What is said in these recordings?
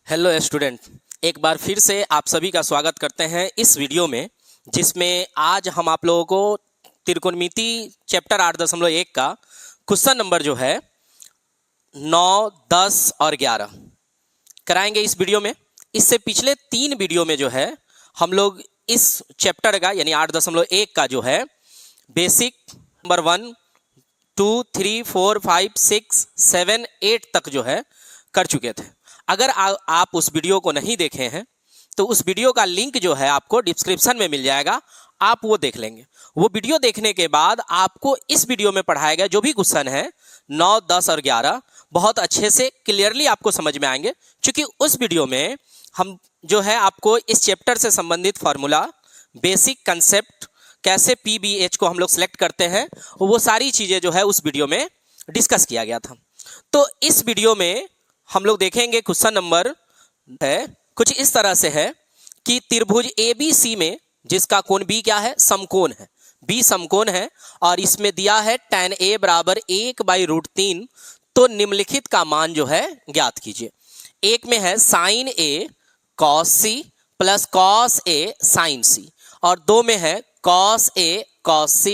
Hello student, एक बार फिर से आप सभी का स्वागत करते हैं इस वीडियो में, जिसमें आज हम आप लोगों को त्रिकोणमिति चैप्टर 8.1 का क्वेश्चन नंबर जो है 9, 10 और 11 कराएंगे इस वीडियो में। इससे पिछले 3 वीडियो में जो है हम लोग इस चैप्टर का यानी 8.1 का जो है बेसिक नंबर 1, 2, 3, 4, 5, 6, 7, 8 तक जो है कर चुके थे। अगर आप उस वीडियो को नहीं देखे हैं तो उस वीडियो का लिंक जो है आपको डिस्क्रिप्शन में मिल जाएगा, आप वो देख लेंगे। वो वीडियो देखने के बाद आपको इस वीडियो में पढ़ाया गया जो भी क्वेश्चन है 9, 10 और 11 बहुत अच्छे से क्लियरली आपको समझ में आएंगे, क्योंकि उस वीडियो में हम जो है आपको इस चैप्टर से संबंधित फार्मूला, बेसिक कंसेप्ट, कैसे PBH को हम लोग सेलेक्ट करते हैं, वो सारी चीज़ें जो है उस वीडियो में डिस्कस किया गया था। तो इस वीडियो में हम लोग देखेंगे क्वेश्चन नंबर है कुछ इस तरह से है कि त्रिभुज ABC में जिसका कोण B क्या है, समकोण है, B समकोण है और इसमें दिया है tan A बराबर 1/√3। तो निम्नलिखित का मान जो है ज्ञात कीजिए। एक में है sin A cos C plus cos A sin C और दो में है cos A cos C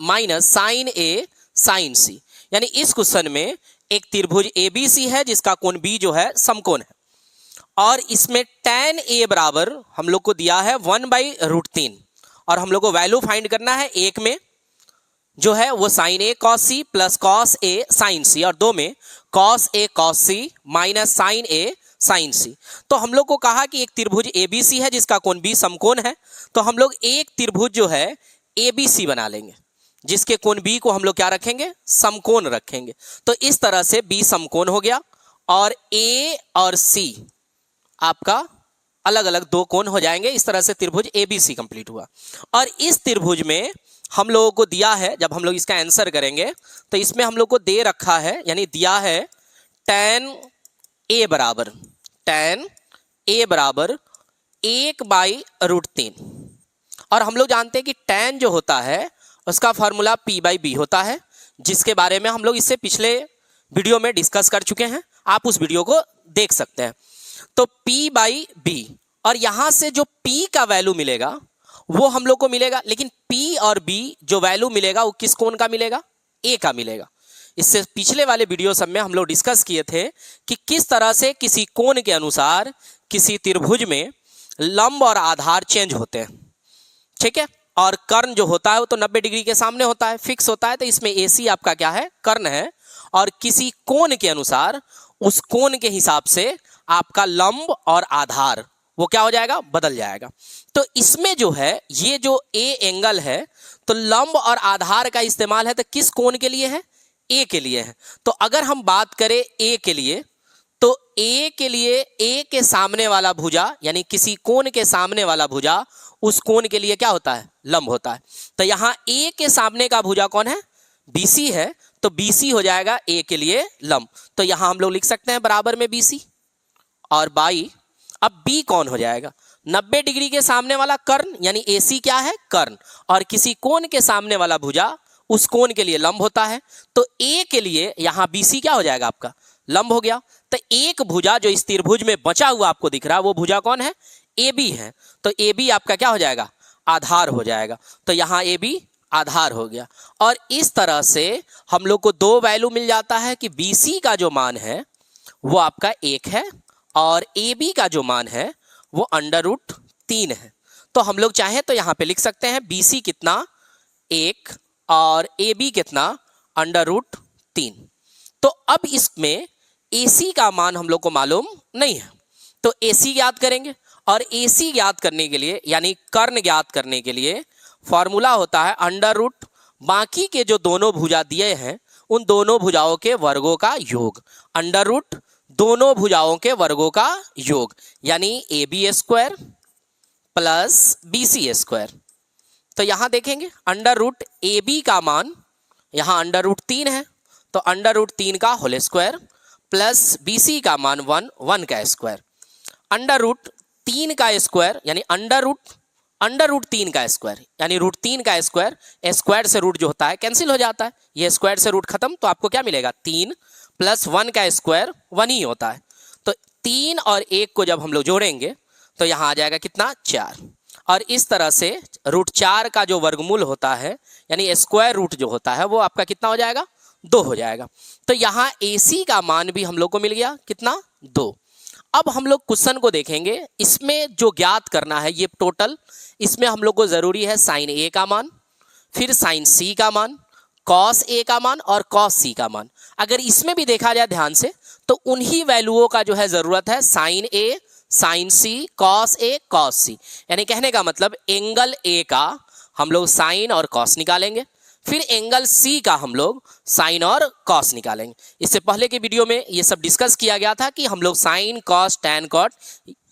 minus sin A sin C। यानी इस क्वेश्चन में एक त्रिभुज ABC है जिसका कोण B जो है समकोण है और इसमें tan A बराबर हम लोग को दिया है 1/√3 और हम लोग को वैल्यू फाइंड करना है। एक में जो है वो sin A cos C plus cos A sin C और दो में cos A cos C minus sin A sin C। तो हम लोग को कहा कि एक त्रिभुज ABC है जिसका कोण B समकोण है, तो हम लोग एक त्रिभुज जो है ABC बना लेंगे जिसके कोण B को हम लोग क्या रखेंगे, समकोण रखेंगे। तो इस तरह से B समकोण हो गया और A और C आपका अलग अलग दो कोण हो जाएंगे। इस तरह से त्रिभुज ABC कंप्लीट हुआ। और इस त्रिभुज में हम लोगों को दिया है, जब हम लोग इसका आंसर करेंगे तो इसमें हम लोग को दे रखा है यानी दिया है tan A बराबर 1/√3 और हम लोग जानते हैं कि tan जो होता है उसका फार्मूला P/B होता है, जिसके बारे में हम लोग इससे पिछले वीडियो में डिस्कस कर चुके हैं, आप उस वीडियो को देख सकते हैं। तो P/B और यहां से जो P का वैल्यू मिलेगा वो हम लोग को मिलेगा, लेकिन P और B जो वैल्यू मिलेगा वो किस कोण का मिलेगा, A का मिलेगा। इससे पिछले वाले वीडियो सब में हम लोग डिस्कस किए थे कि किस तरह से किसी कोण के अनुसार किसी त्रिभुज में लंब और आधार चेंज होते हैं, ठीक है। और कर्ण जो होता है वो तो 90 डिग्री के सामने होता है, फिक्स होता है। तो इसमें AC आपका क्या है, कर्ण है और किसी कोण के अनुसार उस कोण के हिसाब से आपका लंब और आधार वो क्या हो जाएगा, बदल जाएगा। तो इसमें जो है ये जो A एंगल है तो लंब और आधार का इस्तेमाल है तो किस कोण के लिए है, A के लिए है। तो अगर हम बात करें A के लिए तो A के लिए A के सामने वाला भुजा यानी किसी कोण के सामने वाला भुजा उस कोण के लिए क्या होता है, लंब होता है। तो यहाँ A के सामने का भुजा कौन है, BC है, तो BC हो जाएगा A के लिए लंब। तो यहाँ हम लोग लिख सकते हैं बराबर में BC और बाई। अब B कौन हो जाएगा, 90 डिग्री के सामने वाला कर्ण यानी AC क्या है, कर्ण, और किसी कोण के सामने वाला भुजा उस कोण के लिए लंब होता है। तो A के लिए यहाँ BC क्या हो जाएगा, आपका लंब हो गया। तो एक भुजा जो इस त्रिभुज में बचा हुआ आपको दिख रहा है वो भुजा कौन है, AB है। तो AB आपका क्या हो जाएगा, आधार हो जाएगा। तो यहाँ AB आधार हो गया और इस तरह से हम लोग को दो वैल्यू मिल जाता है कि BC का जो मान है वो आपका 1 है और AB का जो मान है वो √3 है। तो हम लोग चाहें तो यहाँ पे लिख सकते हैं BC कितना, 1 और AB कितना, √3। तो अब इसमें AC का मान हम लोग को मालूम नहीं है, तो AC ज्ञात करेंगे और AC ज्ञात करने के लिए यानी कर्ण ज्ञात करने के लिए फॉर्मूला होता है √ बाकी के जो दोनों भुजा दिए हैं उन दोनों भुजाओं के वर्गों का योग, √ दोनों भुजाओं के वर्गों का योग यानी AB² प्लस BC²। तो यहाँ देखेंगे √ AB का मान यहाँ √3 है तो √3 का होल स्क्वायर प्लस BC का मान 1 का स्क्वायर, √3 का स्क्वायर यानी √3 का स्क्वायर यानी √3 का स्क्वायर, स्क्वायर से रूट जो होता है कैंसिल हो जाता है, ये स्क्वायर से रूट खत्म, तो आपको क्या मिलेगा 3 प्लस 1 का स्क्वायर 1 ही होता है। तो 3 और 1 को जब हम लोग जोड़ेंगे तो यहाँ आ जाएगा कितना 4, और इस तरह से √4 का जो वर्गमूल होता है यानी स्क्वायर रूट जो होता है वो आपका कितना हो जाएगा 2 हो जाएगा। तो यहाँ AC का मान भी हम लोग को मिल गया कितना 2। अब हम लोग क्वेश्चन को देखेंगे, इसमें जो ज्ञात करना है ये टोटल, इसमें हम लोग को जरूरी है साइन A का मान, फिर साइन C का मान, कॉस A का मान और कॉस C का मान। अगर इसमें भी देखा जाए ध्यान से तो उन्हीं वैल्यूओं का जो है जरूरत है, sine A, sine C, cos A, cos C। यानी कहने का मतलब एंगल A का हम लोग साइन और कॉस निकालेंगे, फिर एंगल C का हम लोग साइन और कॉस निकालेंगे। इससे पहले के वीडियो में ये सब डिस्कस किया गया था कि हम लोग साइन, कॉस, टैन, कॉट,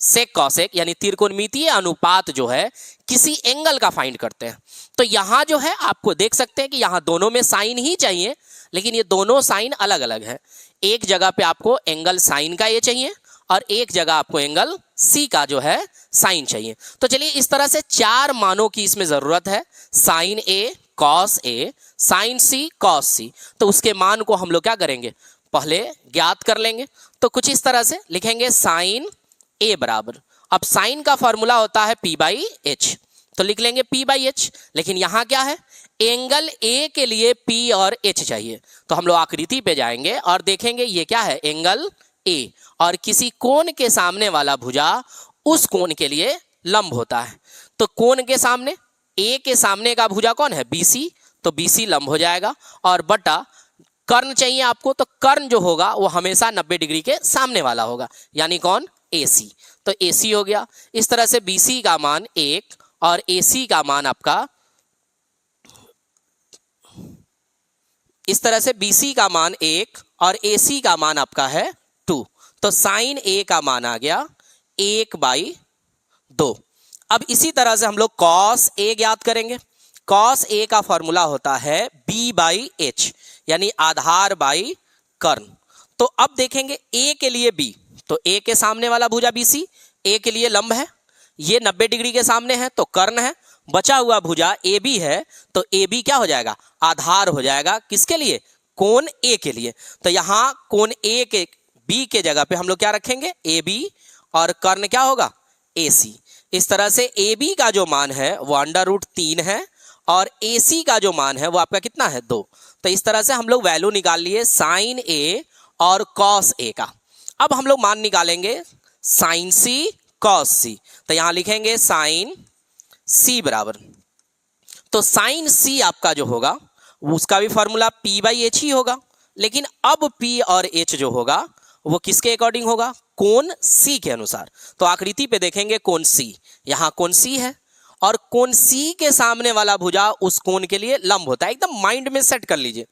सेक, कॉसेक यानी त्रिकोणमितीय अनुपात जो है किसी एंगल का फाइंड करते हैं। तो यहाँ जो है आपको देख सकते हैं कि यहाँ दोनों में साइन ही चाहिए, लेकिन ये दोनों साइन अलग अलग है। एक जगह पे आपको एंगल साइन का ये चाहिए और एक जगह आपको एंगल C का जो है साइन चाहिए। तो चलिए इस तरह से 4 मानों की इसमें जरूरत है, sine A, cos A, sine C, cos C। तो उसके मान को हम लोग क्या करेंगे, पहले ज्ञात कर लेंगे। तो कुछ इस तरह से लिखेंगे साइन A बराबर, अब साइन का फॉर्मूला होता है P/H, तो लिख लेंगे P/H। लेकिन यहाँ क्या है, एंगल A के लिए P और H चाहिए। तो हम लोग आकृति पे जाएंगे और देखेंगे ये क्या है, एंगल A, और किसी कोण के सामने वाला भुजा उस कोण के लिए लंब होता है। तो कोण के सामने A के सामने का भुजा कौन है, BC, तो BC लंब हो जाएगा, और बटा कर्ण चाहिए आपको, तो कर्ण जो होगा वो हमेशा 90 डिग्री के सामने वाला होगा, यानी कौन, AC। तो AC हो गया। इस तरह से BC का मान 1 और AC का मान आपका, इस तरह से BC का मान 1 और AC का मान आपका है 2। तो साइन A का मान आ गया 1/2। अब इसी तरह से हम लोग कॉस A ज्ञात करेंगे। कॉस A का फॉर्मूला होता है B/H, यानी आधार बाई कर्ण। तो अब देखेंगे A के लिए B, तो A के सामने वाला भुजा BC A के लिए लंब है, ये 90 डिग्री के सामने है तो कर्ण है। बचा हुआ भुजा AB है, तो AB क्या हो जाएगा, आधार हो जाएगा, किसके लिए, कोण A के लिए। तो यहाँ कोण A के B के जगह पे हम लोग क्या रखेंगे, AB, और कर्ण क्या होगा, AC। इस तरह से AB का जो मान है वो √3 है और AC का जो मान है वो आपका कितना है, 2। तो इस तरह से हम लोग वैल्यू निकाल लिए साइन A और कॉस A का। अब हम लोग मान निकालेंगे साइन C, कॉस C। तो यहां लिखेंगे साइन C बराबर, तो साइन C आपका जो होगा उसका भी फॉर्मूला P/H ही होगा, लेकिन अब P और H जो होगा वो किसके अकॉर्डिंग होगा, कोण C के अनुसार। तो आकृति पे देखेंगे कोण C, यहाँ कोण C है और कोण C के सामने वाला भुजा उस कोण के लिए लंब होता है। एकदम माइंड में सेट कर लीजिए,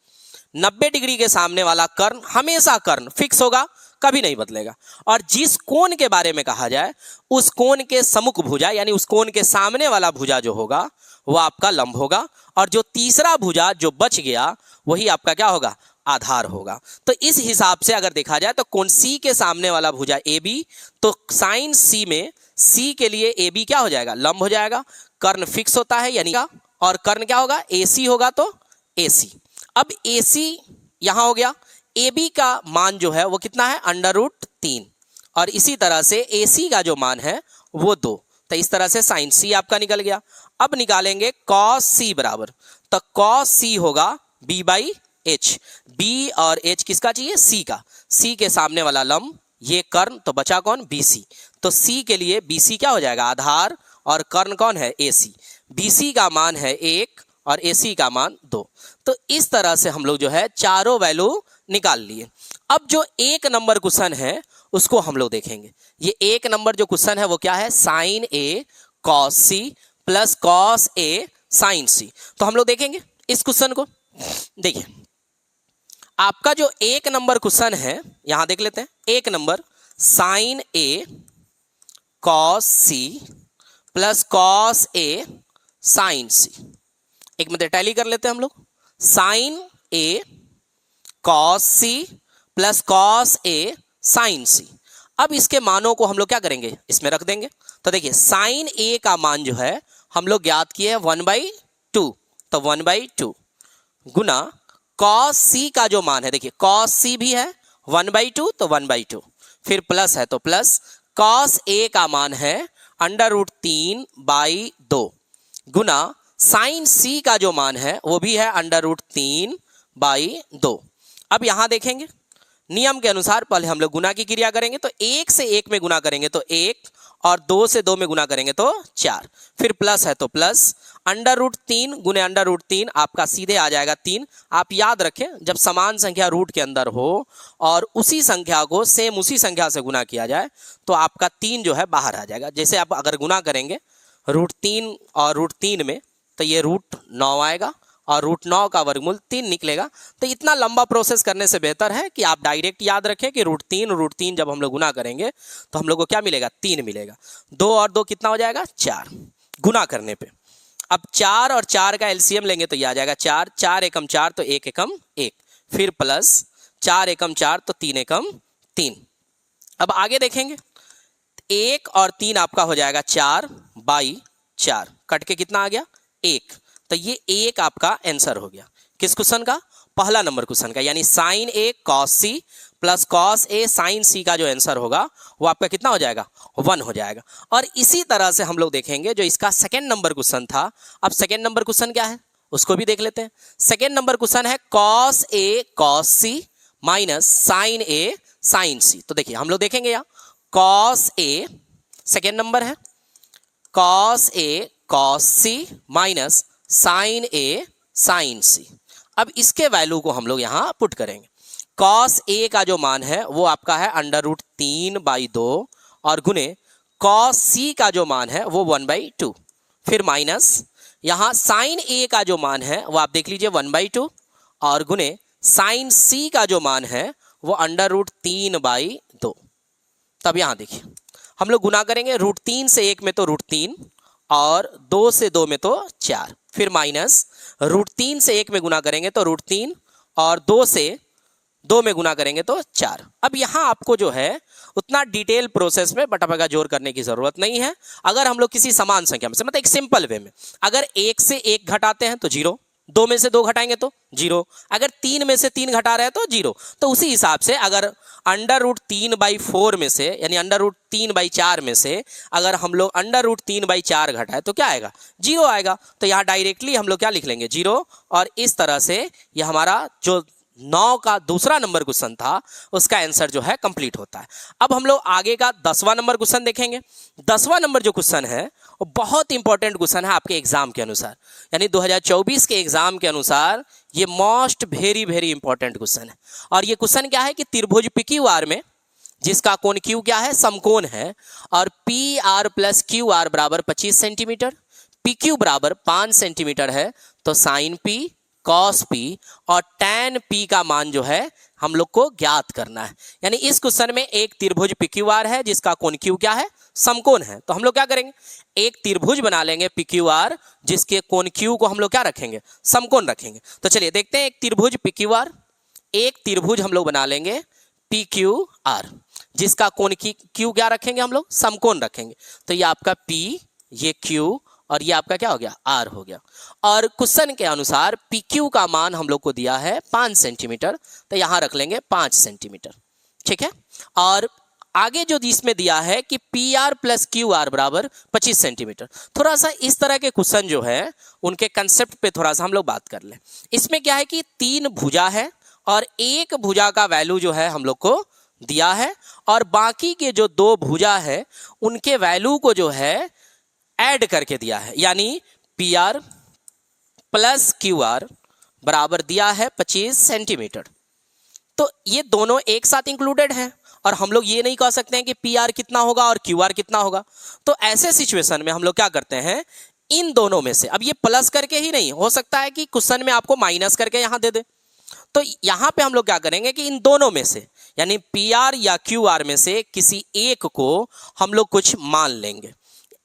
90 डिग्री के सामने वाला कर्ण हमेशा कर्ण फिक्स होगा, कभी नहीं बदलेगा। और जिस कोण के बारे में कहा जाए उस कोण के सम्मुख भुजा यानी उस कोण के सामने वाला भुजा जो होगा वो आपका लंब होगा, और जो तीसरा भुजा जो बच गया वही आपका क्या होगा, आधार होगा। तो इस हिसाब से अगर देखा जाए तो कोण C के सामने वाला भुजा AB, तो साइन C में C के लिए AB क्या हो जाएगा, लंब हो जाएगा, कर्ण फिक्स होता है यानी का, और कर्ण क्या होगा, AC होगा तो AC। अब AC यहां हो गया, AB का मान जो है वो कितना है, √3, और इसी तरह से AC का जो मान है वो 2। तो इस तरह से साइन C आपका निकल गया। अब निकालेंगे कॉस C बराबर, तो कॉस C होगा B/H। B और H किसका चाहिए, C का, C के सामने वाला लंब ये कर्ण, तो बचा कौन, BC। तो C के लिए BC क्या हो जाएगा, आधार, और कर्ण कौन है, AC। BC का मान है 1 और AC का मान 2। तो इस तरह से हम लोग जो है चारों वैल्यू निकाल लिए। अब जो 1 नंबर क्वेश्चन है उसको हम लोग देखेंगे। ये 1 नंबर जो क्वेश्चन है वो क्या है, sine A cos C plus cos A sine C। तो हम लोग देखेंगे इस क्वेश्चन को। देखिए आपका जो 1 नंबर क्वेश्चन है यहां देख लेते हैं, 1 number sine A cos C plus cos A sine C। एक मिनट टैली कर लेते हैं हम लोग, sine A cos C plus cos A sine C। अब इसके मानों को हम लोग क्या करेंगे, इसमें रख देंगे। तो देखिए साइन A का मान जो है हम लोग ज्ञात किए 1/2, तो 1/2 गुना कॉस C का जो मान है, देखिए कॉस C भी है 1/2, तो 1/2, फिर प्लस है तो प्लस कॉस ए का मान है √3/2 गुना साइन सी का जो मान है वो भी है √3/2। अब यहां देखेंगे नियम के अनुसार पहले हम लोग गुना की क्रिया करेंगे, तो 1 से 1 में गुना करेंगे तो 1 और 2 से 2 में गुना करेंगे तो 4, फिर प्लस है तो प्लस √3 गुने √3 आपका सीधे आ जाएगा 3। आप याद रखें जब समान संख्या रूट के अंदर हो और उसी संख्या को सेम उसी संख्या से गुना किया जाए तो आपका 3 जो है बाहर आ जाएगा। जैसे आप अगर गुना करेंगे √3 और √3 में तो ये √9 आएगा और √9 का वर्गमूल 3 निकलेगा। तो इतना लंबा प्रोसेस करने से बेहतर है कि आप डायरेक्ट याद रखें कि √3 जब हम लोग गुना करेंगे तो हम लोग को क्या मिलेगा, 3 मिलेगा। 2 और 2 कितना हो जाएगा, 4 गुना करने पे। अब 4 और 4 का एलसीएम लेंगे तो ये आ जाएगा 4, 4 एकम 4 तो 1 एकम 1, फिर प्लस 4 एकम 4 तो 3 एकम 3। अब आगे देखेंगे 1 और 3 आपका हो जाएगा 4/4, कट के कितना आ गया 1। तो ये 1 आपका आंसर हो गया किस क्वेश्चन का, पहला नंबर क्वेश्चन का, यानी sign A cos C plus cos A sign सी का जो आंसर होगा वो आपका कितना हो जाएगा, 1 हो जाएगा। और इसी तरह से हम लोग देखेंगे जो इसका सेकेंड नंबर क्वेश्चन था। अब सेकेंड नंबर क्वेश्चन क्या है उसको भी देख लेते हैं। सेकेंड नंबर क्वेश्चन है cos A cos C minus sign A sign सी। तो देखिए हम लोग देखेंगे यहाँ कॉस ए सेकेंड नंबर है, cos A cos C minus sign A sign सी। अब इसके वैल्यू को हम लोग यहां पुट करेंगे। कॉस ए का जो मान है वो आपका है √3/2 और गुने कॉस सी का जो मान है वो 1/2, फिर माइनस यहां साइन ए का जो मान है वो आप देख लीजिए 1/2 और गुने साइन सी का जो मान है वो √3/2। तब यहां देखिए हम लोग गुना करेंगे, √3 से 1 में तो √3 और 2 से 2 में तो 4, फिर माइनस √3 से 1 में गुना करेंगे तो √3 और 2 से 2 में गुना करेंगे तो 4। अब यहाँ आपको जो है उतना डिटेल प्रोसेस में बटा जोड़ करने की जरूरत नहीं है। अगर हम लोग किसी समान संख्या में से मतलब एक सिंपल वे में अगर 1 से 1 घटाते हैं तो 0, 2 में से 2 घटाएंगे तो 0, अगर 3 में से 3 घटा रहे हैं तो 0। तो उसी हिसाब से अगर √3/4 में से यानी √3/4 में से अगर हम लोग √3/4 घटाए तो क्या आएगा, 0 आएगा। तो यहाँ डायरेक्टली हम लोग क्या लिख लेंगे 0, और इस तरह से ये हमारा जो 9 का दूसरा नंबर क्वेश्चन था उसका आंसर जो है कंप्लीट होता है। अब हम लोग आगे का 10वां नंबर क्वेश्चन देखेंगे। 10वां नंबर जो क्वेश्चन है वो बहुत इंपॉर्टेंट क्वेश्चन है आपके एग्जाम के अनुसार, यानी 2024 के एग्जाम के अनुसार ये most very very important question है। और ये क्वेश्चन क्या है कि त्रिभुज PQR में जिसका कोण Q क्या है, समकोण है, और PR + QR बराबर 25 सेंटीमीटर, PQ बराबर 5 सेंटीमीटर है, तो साइन P कॉस P और tan P का मान जो है हम लोग को ज्ञात करना है। यानी इस क्वेश्चन में एक त्रिभुज PQR है जिसका कोण Q क्या है, समकोण है। तो हम लोग क्या करेंगे, एक त्रिभुज बना लेंगे PQR जिसके कोण Q को हम लोग क्या रखेंगे, समकोण रखेंगे। तो चलिए देखते हैं एक त्रिभुज PQR, एक त्रिभुज हम लोग बना लेंगे PQR जिसका कोण Q क्या रखेंगे हम लोग, समकोण रखेंगे। तो ये आपका P, ये Q और ये आपका क्या हो गया, R हो गया। और क्वेश्चन के अनुसार PQ का मान हम लोग को दिया है 5 सेंटीमीटर, तो यहां रख लेंगे 5 सेंटीमीटर, ठीक है। और आगे जो इसमें दिया है कि PR + QR बराबर 25 सेंटीमीटर। थोड़ा सा इस तरह के क्वेश्चन जो है उनके कंसेप्ट पे थोड़ा सा हम लोग बात कर लें। इसमें क्या है कि 3 भुजा है और एक भुजा का वैल्यू जो है हम लोग को दिया है और बाकी के जो 2 भुजा है उनके वैल्यू को जो है ऐड करके दिया है, यानी PR + QR बराबर दिया है 25 सेंटीमीटर। तो ये दोनों एक साथ इंक्लूडेड है और हम लोग ये नहीं कह सकते हैं कि PR कितना होगा और QR कितना होगा। तो ऐसे सिचुएशन में हम लोग क्या करते हैं, इन दोनों में से, अब ये प्लस करके ही नहीं, हो सकता है कि क्वेश्चन में आपको माइनस करके यहां दे दे, तो यहां पे हम लोग क्या करेंगे कि इन दोनों में से यानी PR या QR में से किसी एक को हम लोग कुछ मान लेंगे,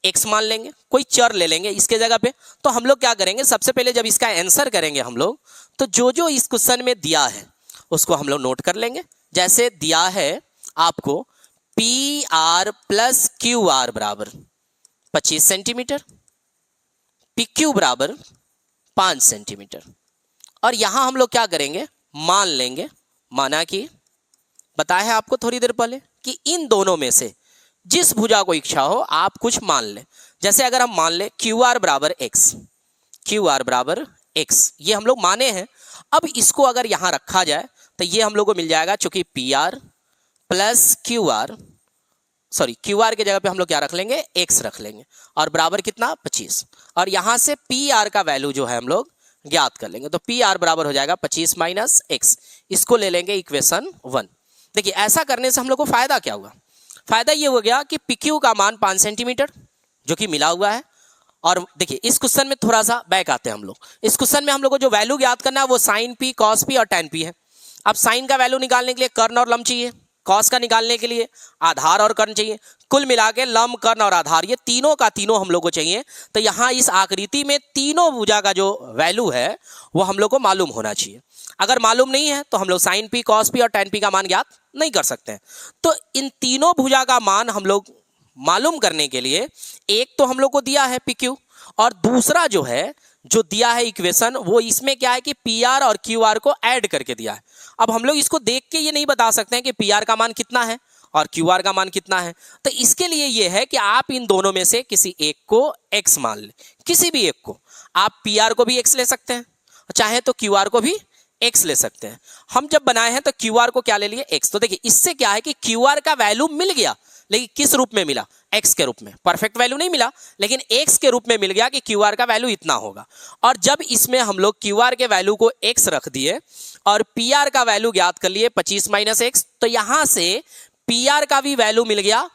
x मान लेंगे, कोई चर ले लेंगे इसके जगह पे। तो हम लोग क्या करेंगे, सबसे पहले जब इसका आंसर करेंगे हम लोग तो जो जो इस क्वेश्चन में दिया है उसको हम लोग नोट कर लेंगे। जैसे दिया है आपको PR + QR बराबर 25 सेंटीमीटर, PQ बराबर 5 सेंटीमीटर, और यहां हम लोग क्या करेंगे, मान लेंगे, माना कि बताया है आपको थोड़ी देर पहले कि इन दोनों में से जिस भुजा को इच्छा हो आप कुछ मान लें। जैसे अगर हम मान लें क्यू आर बराबर एक्स, क्यू आर बराबर एक्स, ये हम लोग माने हैं। अब इसको अगर यहाँ रखा जाए तो ये हम लोग को मिल जाएगा, चूंकि P R plus Q R, sorry Q R के जगह पे हम लोग क्या रख लेंगे, एक्स रख लेंगे, और बराबर कितना 25, और यहाँ से पी आर का वैल्यू जो है हम लोग ज्ञात कर लेंगे। तो पी आर बराबर हो जाएगा 25 माइनस एक्स, इसको ले लेंगे इक्वेशन 1। देखिए ऐसा करने से हम लोग को फायदा क्या हुआ, फायदा ये हो गया कि पी क्यू का मान 5 सेंटीमीटर जो कि मिला हुआ है। और देखिए इस क्वेश्चन में थोड़ा सा बैक आते हैं हम लोग। इस क्वेश्चन में हम लोग को जो वैल्यू ज्ञात करना है वो साइन पी, कॉस पी और टैन पी है। अब साइन का वैल्यू निकालने के लिए कर्ण और लंब चाहिए, कॉस का निकालने के लिए आधार और कर्ण चाहिए, कुल मिला के लंब, कर्ण और आधार ये तीनों का तीनों हम लोग को चाहिए। तो यहाँ इस आकृति में तीनों भुजा का जो वैल्यू है वो हम लोग को मालूम होना चाहिए। अगर मालूम नहीं है तो हम लोग साइन पी, कॉस पी और टैन पी का मान ज्ञात नहीं कर सकते हैं। तो इन तीनों भुजा का मान हम लोग मालूम करने के लिए एक तो हम लोग को दिया है पी क्यू, और दूसरा जो है जो दिया है इक्वेशन वो इसमें क्या है कि पी आर और क्यू आर को ऐड करके दिया है। अब हम लोग इसको देख के ये नहीं बता सकते हैं कि पी आर का मान कितना है और क्यू आर का मान कितना है। तो इसके लिए ये है कि आप इन दोनों में से किसी एक को x मान लें, किसी भी एक को। आप पी आर को भी x ले सकते हैं, चाहे तो क्यू आर को भी x ले सकते हैं। हम जब बनाए हैं तो क्यू आर को क्या ले लिए, x। तो देखिए इससे क्या है कि क्यू आर का वैल्यू मिल गया, लेकिन किस रूप में मिला, x के रूप में। परफेक्ट वैल्यू नहीं मिला, लेकिन x के रूप में मिल गया कि क्यू आर का वैल्यू इतना होगा। और जब इसमें हम लोग क्यू आर के वैल्यू को x रख दिए और पी आर का वैल्यू ज्ञात कर लिए 25 माइनस एक्स, तो यहां से पी आर का भी वैल्यू मिल गया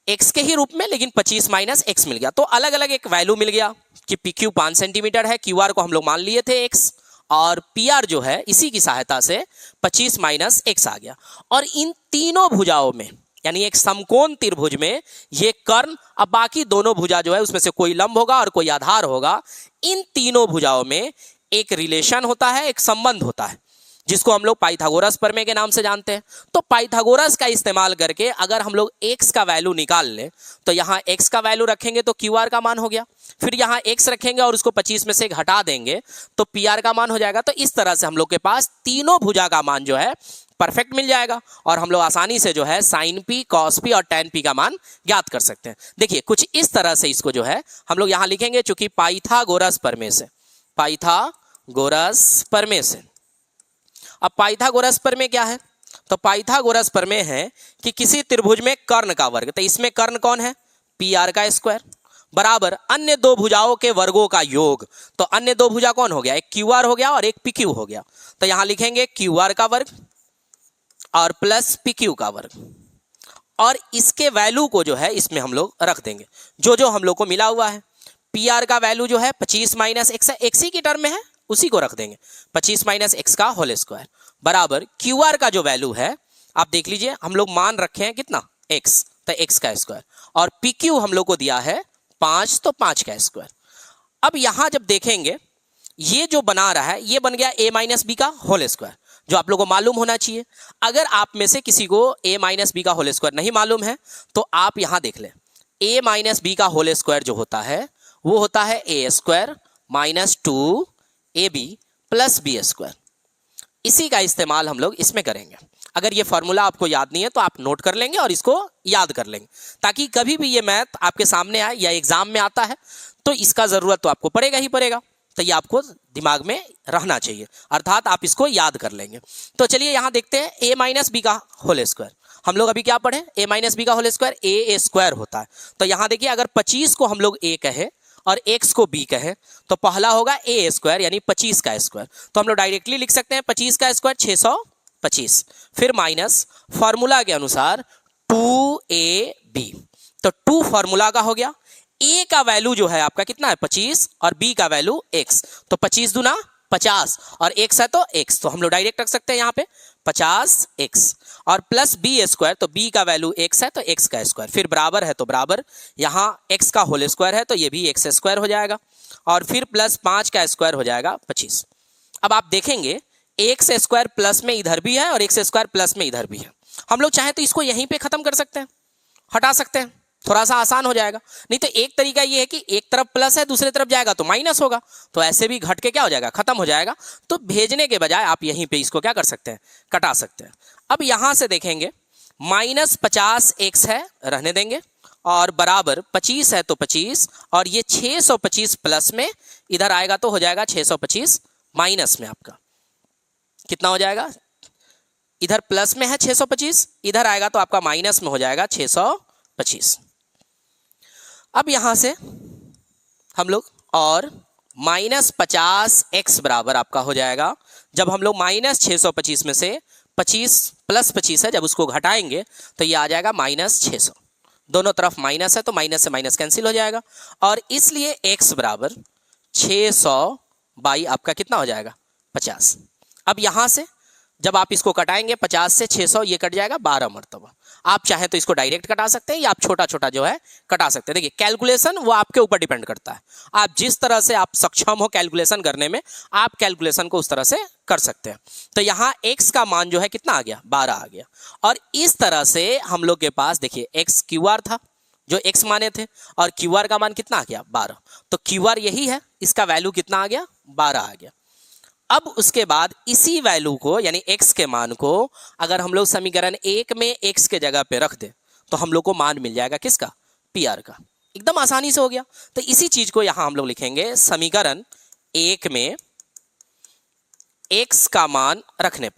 x के ही रूप में, लेकिन 25 माइनस एक्स मिल गया। तो अलग अलग एक वैल्यू मिल गया कि पी क्यू 5 सेंटीमीटर है, क्यू आर को हम लोग मान लिए थे x, और पी आर जो है इसी की सहायता से 25 माइनस एक्स आ गया। और इन तीनों भुजाओं में यानी एक समकोण त्रिभुज में ये कर्ण, अब बाकी दोनों भुजा जो है उसमें से कोई लंब होगा और कोई आधार होगा। इन तीनों भुजाओं में एक रिलेशन होता है, एक संबंध होता है, जिसको हम लोग पाइथागोरस प्रमेय के नाम से जानते हैं। तो पाइथागोरस का इस्तेमाल करके अगर हम लोग x का वैल्यू निकाल लें तो यहाँ x का वैल्यू रखेंगे तो क्यू आर का मान हो गया, फिर यहाँ x रखेंगे और उसको 25 में से घटा देंगे तो पी आर का मान हो जाएगा। तो इस तरह से हम लोग के पास तीनों भुजा का मान जो है परफेक्ट मिल जाएगा, और हम लोग आसानी से जो है साइन पी, कॉस पी और टैन पी का मान ज्ञात कर सकते हैं। देखिए कुछ इस तरह से इसको जो है हम लोग यहाँ लिखेंगे, चूंकि पाइथागोरस प्रमेय से, पाइथागोरस प्रमेय से। अब पाइथागोरस प्रमेय क्या है, तो पाइथागोरस प्रमेय है कि किसी त्रिभुज में कर्ण का वर्ग, तो इसमें कर्ण कौन है, पी आर का स्क्वायर, बराबर अन्य दो भुजाओं के वर्गों का योग। तो अन्य दो भुजा कौन हो गया, एक क्यू आर हो गया और एक पी क्यू हो गया। तो यहां लिखेंगे क्यू आर का वर्ग और प्लस पी क्यू का वर्ग, और इसके वैल्यू को जो है इसमें हम लोग रख देंगे जो जो हम लोग को मिला हुआ है। पी आर का वैल्यू जो है 25 माइनस एक्स है, एक्स ही की टर्म में है, उसी को रख देंगे 25 माइनस एक्स का होल स्क्वायर, बराबर क्यू आर का जो वैल्यू है आप देख लीजिए, हम लोग मान रखे हैं कितना एक्स, तो एक्स का स्क्वायर, और पी क्यू हम लोग को दिया है 5, तो 5 का स्क्वायर। अब यहां जब देखेंगे ये जो बना रहा है ये बन गया a माइनस बी का होल स्क्वायर, जो आप लोगों को मालूम होना चाहिए। अगर आप में से किसी को a माइनस बी का होल स्क्वायर नहीं मालूम है तो आप यहां देख लें, a माइनस बी का होल स्क्वायर जो होता है वो होता है a square minus 2ab plus b square. इसी का इस्तेमाल हम लोग इसमें करेंगे। अगर ये फॉर्मूला आपको याद नहीं है तो आप नोट कर लेंगे और इसको याद कर लेंगे, ताकि कभी भी ये मैथ आपके सामने आए या एग्जाम में आता है तो इसका जरूरत तो आपको पड़ेगा ही पड़ेगा। तो ये आपको दिमाग में रहना चाहिए, अर्थात आप इसको याद कर लेंगे। तो चलिए यहाँ देखते हैं a माइनस बी का होल स्क्वायर। हम लोग अभी क्या पढ़े, a माइनस बी का होल स्क्वायर a स्क्वायर होता है। तो यहाँ देखिए अगर 25 को हम लोग a कहे और x को b कहे तो पहला होगा a स्क्वायर यानी 25 का स्क्वायर। तो हम लोग डायरेक्टली लिख सकते हैं 25 का स्क्वायर 625, फिर माइनस फॉर्मूला के अनुसार 2ab, तो 2 फॉर्मूला का हो गया। a का वैल्यू जो है आपका कितना है 25 और b का वैल्यू x, तो 25 दूना 50 और x है तो x, तो हम लोग डायरेक्ट रख सकते हैं यहाँ पे 50x, और प्लस b स्क्वायर, तो b का वैल्यू x है तो x का स्क्वायर, फिर बराबर है तो बराबर यहाँ x का होल स्क्वायर है तो ये भी x स्क्वायर हो जाएगा, और फिर प्लस 5 का स्क्वायर हो जाएगा 25। अब आप देखेंगे x स्क्वायर प्लस में इधर भी है और x स्क्वायर प्लस में इधर भी है। हम लोग चाहे तो इसको यहीं पे खत्म कर सकते हैं, हटा सकते हैं, थोड़ा सा आसान हो जाएगा। नहीं तो एक तरीका ये है कि एक तरफ प्लस है दूसरे तरफ जाएगा तो माइनस होगा, तो ऐसे भी घट के क्या हो जाएगा, खत्म हो जाएगा। तो भेजने के बजाय आप यहीं पे इसको क्या कर सकते हैं, कटा सकते हैं। अब यहां से देखेंगे -50x है, रहने देंगे, और बराबर 25 है तो 25, और ये 625 प्लस में इधर आएगा तो हो जाएगा 625 माइनस में आपका कितना हो जाएगा, इधर प्लस में है 625, इधर आएगा तो आपका माइनस में हो जाएगा 625। अब यहां से हम लोग और -50x बराबर आपका हो जाएगा, जब हम लोग -625 में से 25 प्लस 25 है, जब उसको घटाएंगे तो ये आ जाएगा -600। दोनों तरफ माइनस है तो माइनस से माइनस कैंसिल हो जाएगा, और इसलिए x बराबर 600 बाई आपका कितना हो जाएगा 50। अब यहां से जब आप इसको कटाएंगे 50 से 600 ये कट जाएगा 12 मरतबा। आप चाहे तो इसको डायरेक्ट कटा सकते हैं या आप छोटा छोटा जो है कटा सकते हैं। देखिए कैलकुलेशन वो आपके ऊपर डिपेंड करता है, आप जिस तरह से आप सक्षम हो कैलकुलेशन करने में, आप कैलकुलेशन को उस तरह से कर सकते हैं। तो यहाँ x का मान जो है कितना आ गया 12 आ गया, और इस तरह से हम लोग के पास देखिए x QR था जो x माने थे, और QR का मान कितना आ गया 12, तो QR यही है, इसका वैल्यू कितना आ गया 12 आ गया। अब उसके बाद इसी वैल्यू को यानी x के मान को अगर हम लोग समीकरण 1 में x के जगह पे रख दे तो हम लोग को मान मिल जाएगा किसका, PR का। एकदम आसानी से हो गया। तो इसी चीज को यहां हम लोग लिखेंगे समीकरण 1 में x का मान रखने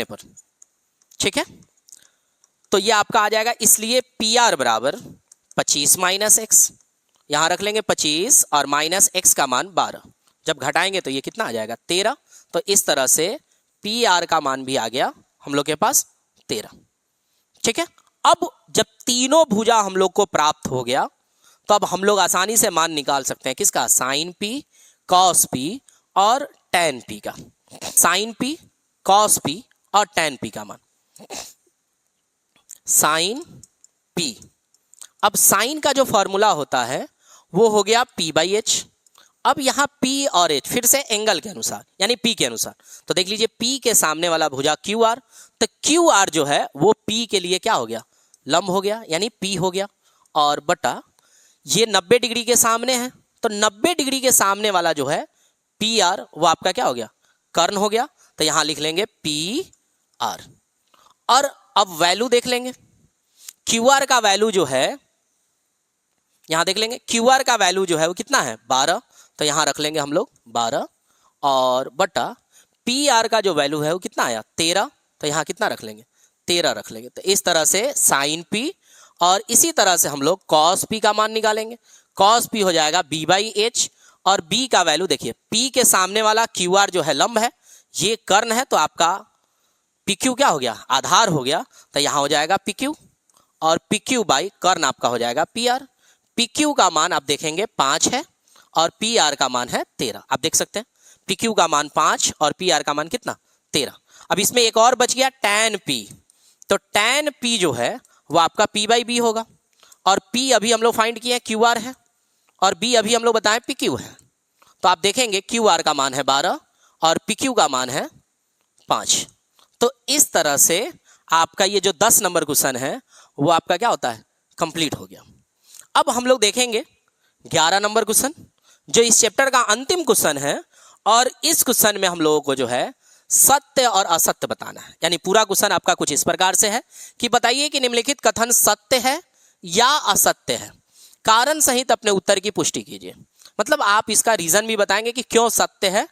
पर, ठीक है। तो ये आपका आ जाएगा, इसलिए PR बराबर 25 माइनस x, यहां रख लेंगे 25 और माइनस x का मान 12, जब घटाएंगे तो ये कितना आ जाएगा 13। तो इस तरह से PR का मान भी आ गया हम लोग के पास 13, ठीक है। अब जब तीनों भुजा हम लोग को प्राप्त हो गया तो अब हम लोग आसानी से मान निकाल सकते हैं किसका, साइन P, कॉस P और tan P का। साइन P, कॉस P और tan P का मान, साइन P। अब साइन का जो फॉर्मूला होता है वो हो गया P/H। अब यहां P और H फिर से एंगल के अनुसार यानी P के अनुसार, तो देख लीजिए P के सामने वाला भुजा QR, तो QR जो है वो P के लिए क्या हो गया, लंब हो गया यानी P हो गया, और बटा ये 90 डिग्री के सामने है, तो 90 डिग्री के सामने वाला जो है PR वो आपका क्या हो गया, कर्ण हो गया। तो यहां लिख लेंगे PR, और अब वैल्यू देख लेंगे, QR का वैल्यू जो है यहां देख लेंगे, QR का वैल्यू जो है वो कितना है 12, तो यहां रख लेंगे हम लोग 12, और बटा PR का जो वैल्यू है वो कितना आया 13, तो यहां कितना रख लेंगे 13 रख लेंगे। तो इस तरह से साइन P, और इसी तरह से हम लोग कॉस P का मान निकालेंगे। कॉस P हो जाएगा B/H, और B का वैल्यू देखिए P के सामने वाला QR जो है लंब है, ये कर्ण है, तो आपका PQ क्या हो गया, आधार हो गया, तो यहां हो जाएगा PQ, और PQ बाई कर्ण आपका हो जाएगा PR। PQ का मान आप देखेंगे 5 है और PR का मान है 13, आप देख सकते हैं PQ का मान 5 और PR का मान कितना 13। अब इसमें एक और बच गया tan P, तो tan P जो है वो आपका P/B होगा, और P अभी हम लोग फाइंड किए हैं QR है, और B अभी हम लोग बताएं PQ है। तो आप देखेंगे QR का मान है 12 और PQ का मान है 5। तो इस तरह से आपका ये जो 10 नंबर क्वेश्चन है वो आपका क्या होता है, कंप्लीट हो गया। अब हम लोग देखेंगे 11 नंबर क्वेश्चन, जो इस चैप्टर का अंतिम क्वेश्चन है, और इस क्वेश्चन में हम लोगों को जो है सत्य और असत्य बताना है। यानी पूरा क्वेश्चन आपका कुछ इस प्रकार से है कि बताइए कि निम्नलिखित कथन सत्य है या असत्य है, कारण सहित अपने उत्तर की पुष्टि कीजिए। मतलब आप इसका रीजन भी बताएंगे कि क्यों सत्य है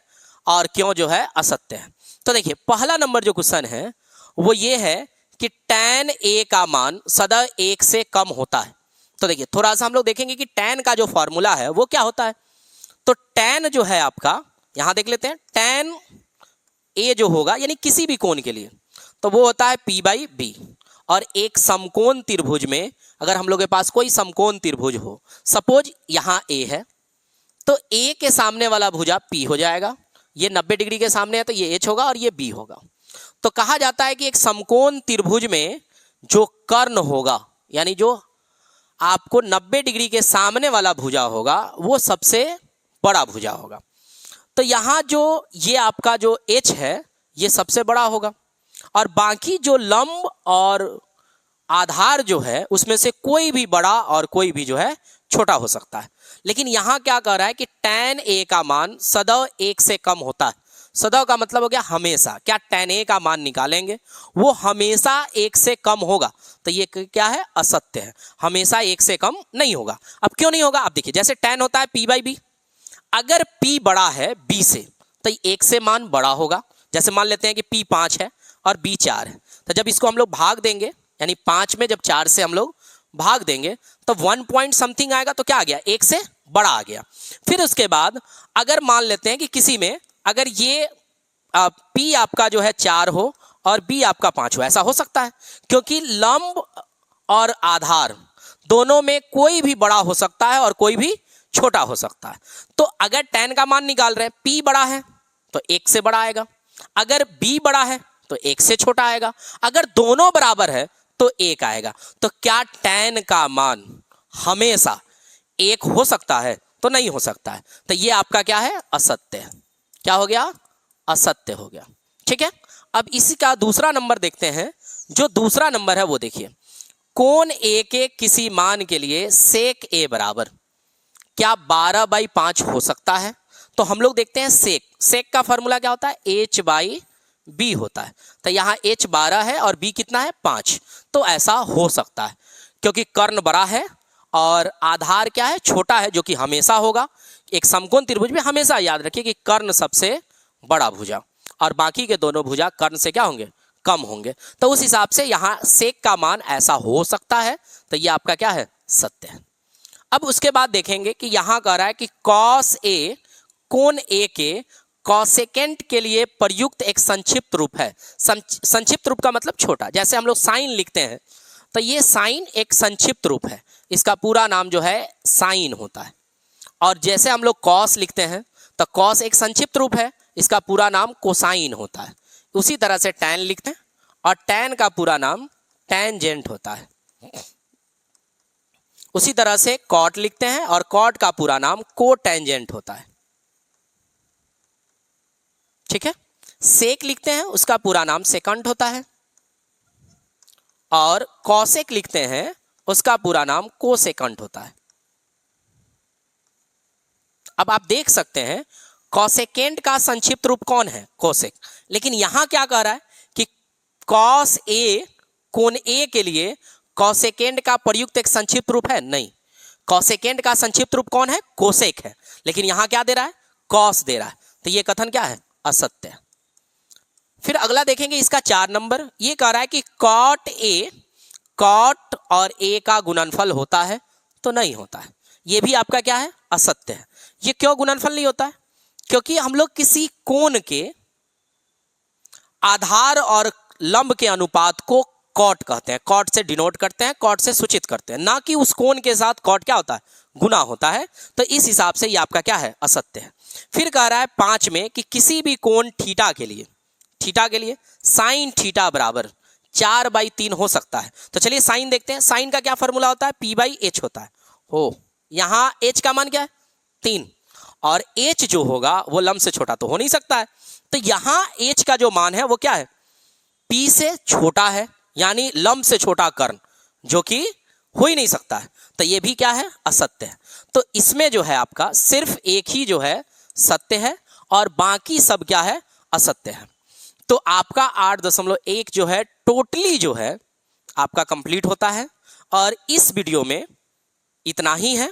और क्यों जो है असत्य है। तो देखिए पहला नंबर जो क्वेश्चन है वो ये है कि tan A का मान सदा 1 से कम होता है। तो देखिए थोड़ा सा हम लोग देखेंगे कि tan का जो फॉर्मूला है वो क्या होता है। तो tan जो है आपका, यहां देख लेते हैं, tan A जो होगा यानी किसी भी कोण के लिए तो वो होता है P/B। और एक समकोण त्रिभुज में अगर हम लोग के पास कोई समकोण त्रिभुज हो, सपोज यहां A है, तो A के सामने वाला भुजा P हो जाएगा, ये 90 डिग्री के सामने है तो ये H होगा और ये B होगा। तो कहा जाता है कि एक समकोण त्रिभुज में जो कर्ण होगा यानी जो आपको 90 डिग्री के सामने वाला भुजा होगा वो सबसे बड़ा भुजा होगा। तो यहां जो ये आपका जो H है ये सबसे बड़ा होगा, और बाकी जो लंब और आधार जो है उसमें से कोई भी बड़ा और कोई भी जो है छोटा हो सकता है। लेकिन यहां क्या कह रहा है कि tan A का मान सदैव 1 से कम होता है। सदैव का मतलब हो गया हमेशा। क्या tan a का मान निकालेंगे वो हमेशा 1 से कम होगा, तो ये क्या है, असत्य है, हमेशा 1 से कम नहीं होगा। अब क्यों नहीं होगा, आप देखिए जैसे tan होता है p/b, अगर p बड़ा है b से तो 1 से मान बड़ा होगा। जैसे मान लेते हैं कि p 5 है और b 4 है, तो जब इसको हम लोग भाग देंगे, यानी 5 में जब 4 से हम लोग भाग देंगे तो 1 पॉइंट समथिंग आएगा, तो क्या आ गया, 1 से बड़ा आ गया। फिर उसके बाद अगर मान लेते हैं कि किसी में अगर ये p आपका जो है 4 हो और b आपका 5 हो, ऐसा हो सकता है, क्योंकि लंब और आधार दोनों में कोई भी बड़ा हो सकता है और कोई भी छोटा हो सकता है। तो अगर tan का मान निकाल रहे हैं, p बड़ा है तो 1 से बड़ा आएगा, अगर b बड़ा है तो 1 से छोटा आएगा, अगर दोनों बराबर है तो 1 आएगा। तो क्या tan का मान हमेशा 1 हो सकता है, तो नहीं हो सकता है, तो ये आपका क्या है, असत्य है। क्या हो गया, असत्य हो गया। ठीक है, अब इसी का दूसरा नंबर देखते हैं। जो दूसरा नंबर है वो देखिए, कोण a के किसी मान के लिए सेक a बराबर क्या 12/5 हो सकता है। तो हम लोग देखते हैं सेक का फॉर्मूला क्या होता है, h/b होता है। तो यहाँ h 12 है और b कितना है, 5, तो ऐसा हो सकता है क्योंकि कर्ण बड़ा है और आधार क्या है, छोटा है, जो कि हमेशा होगा। एक समकोण त्रिभुज में हमेशा याद रखिए कि कर्ण सबसे बड़ा भुजा और बाकी के दोनों भुजा कर्ण से क्या होंगे, कम होंगे। तो उस हिसाब से यहाँ सेक का मान ऐसा हो सकता है, तो ये आपका क्या है, सत्य है। अब उसके बाद देखेंगे कि यहाँ कह रहा है कि cos a कोण a के कॉसेकेंट के लिए प्रयुक्त एक संक्षिप्त रूप है। संक्षिप्त रूप का मतलब छोटा, जैसे हम लोग साइन लिखते हैं तो ये साइन एक संक्षिप्त रूप है, इसका पूरा नाम जो है साइन होता है। और जैसे हम लोग कॉस लिखते हैं तो कॉस एक संक्षिप्त रूप है, इसका पूरा नाम कोसाइन होता है। उसी तरह से टैन लिखते हैं और टैन का पूरा नाम टैंजेंट होता है। उसी तरह से कॉट लिखते हैं और कॉट का पूरा नाम कोटैंजेंट होता है। ठीक है, सेक लिखते हैं, उसका पूरा नाम सेकंट होता है, और कॉसेक लिखते हैं, उसका पूरा नाम कोसेकंट होता है। अब आप देख सकते हैं कॉसेकेंट का संक्षिप्त रूप कौन है, कोसेक। लेकिन यहां क्या कह रहा है कि कॉस ए कोण ए के लिए कॉसेकेंट का प्रयुक्त एक संक्षिप्त रूप है, नहीं, कॉसेकेंट का संक्षिप्त रूप कौन है, कोसेक है। लेकिन यहां क्या दे रहा है, कॉस दे रहा है, तो ये कथन क्या है, असत्य है। फिर अगला देखेंगे इसका 4 नंबर, ये कह रहा है कि कॉट ए कॉट और ए का गुणनफल होता है, तो नहीं होता है, ये भी आपका क्या है, असत्य है। ये क्यों गुणनफल नहीं होता है, क्योंकि हम लोग किसी कोण के आधार और लंब के अनुपात को कॉट कहते हैं, कॉट से डिनोट करते हैं, कॉट से सूचित करते हैं, ना कि उस कोण के साथ कॉट क्या होता है, गुना होता है। तो इस हिसाब से ये आपका क्या है, असत्य है। फिर कह रहा है 5 में कि किसी भी कोण थीटा के लिए साइन थीटा बराबर 4/3 हो सकता है। तो चलिए साइन देखते हैं, साइन का क्या फॉर्मूला होता है, p/h होता है। हो, यहाँ h का मान क्या है, 3, और h जो होगा वो लंब से छोटा तो हो नहीं सकता है, तो यहाँ h का जो मान है वो क्या है, p से छोटा है, यानी लंब से छोटा कर्ण, जो कि हो ही नहीं सकता है, तो ये भी क्या है, असत्य है। तो इसमें जो है आपका सिर्फ एक ही जो है सत्य है और बाकी सब क्या है, असत्य है। तो आपका 8.1 जो है टोटली जो है आपका कंप्लीट होता है। और इस वीडियो में इतना ही है।